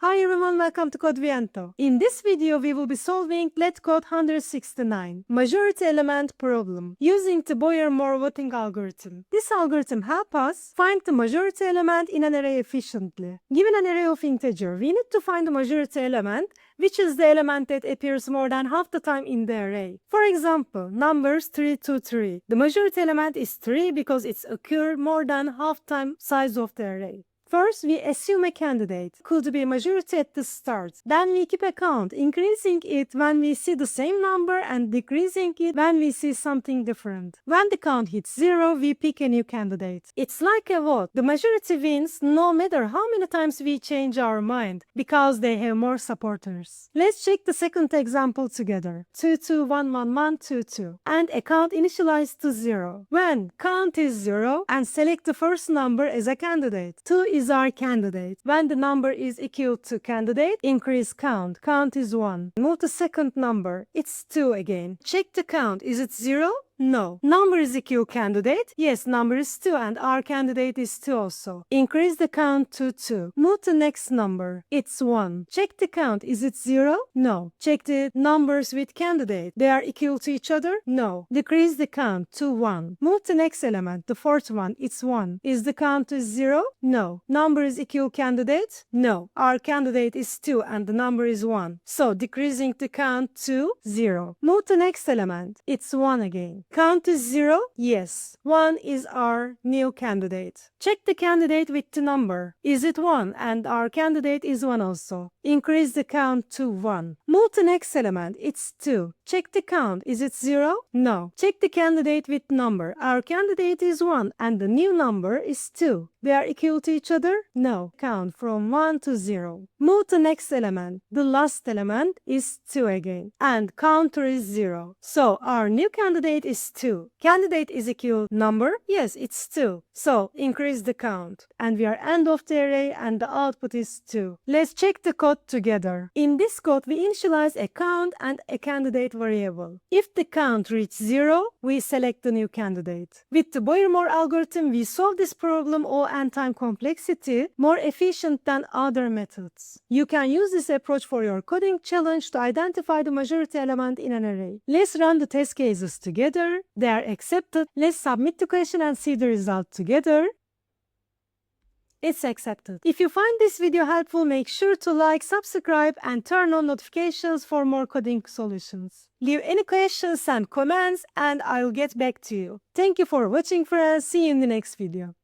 Hi everyone, welcome to CodeViento. In this video, we will be solving LetCode 169 majority element problem using the Boyer-Moore voting algorithm. This algorithm helps us find the majority element in an array efficiently. Given an array of integer, we need to find the majority element, which is the element that appears more than half the time in the array. For example, numbers 3 to 3. The majority element is 3 because it's occurs more than half time size of the array. First, we assume a candidate could be a majority at the start. Then we keep a count, increasing it when we see the same number and decreasing it when we see something different. When the count hits 0, we pick a new candidate. It's like a vote. The majority wins no matter how many times we change our mind, because they have more supporters. Let's check the second example together. 2, 2, 1, 1, 1, 2, 2. And a count initialized to 0. When count is 0 and select the first number as a candidate. 2 is our candidate. When the number is equal to candidate, increase count. Count is 1. Move the second number. It's 2 again. Check the count. Is it 0? No. Number is equal candidate? Yes, number is 2 and our candidate is 2 also. Increase the count to 2. Move the next number. It's 1. Check the count. Is it 0? No. Check the numbers with candidate. They are equal to each other? No. Decrease the count to 1. Move the next element, the fourth one. It's 1. Is the count is 0? No. Number is equal candidate? No. Our candidate is 2 and the number is 1. So decreasing the count to 0. Move the next element. It's 1 again. Count is 0? Yes. 1 is our new candidate. Check the candidate with the number. Is it 1? And our candidate is 1 also. Increase the count to 1. Move the next element. It's 2. Check the count. Is it 0? No. Check the candidate with number. Our candidate is 1 and the new number is 2. They are equal to each other? No. Count from 1 to 0. Move the next element. The last element is 2 again. And counter is 0. So our new candidate is 2. Candidate is equal number? Yes, it's 2. So increase the count. And we are end of the array and the output is 2. Let's check the code together. In this code, we initialize a count and a candidate variable. If the count reaches 0, we select the new candidate. With the Boyer-Moore algorithm, we solve this problem and time complexity more efficient than other methods. You can use this approach for your coding challenge to identify the majority element in an array. Let's run the test cases together. They are accepted. Let's submit the question and see the result together. It's accepted. If you find this video helpful, make sure to like, subscribe, and turn on notifications for more coding solutions. Leave any questions and comments, and I'll get back to you. Thank you for watching, friends. See you in the next video.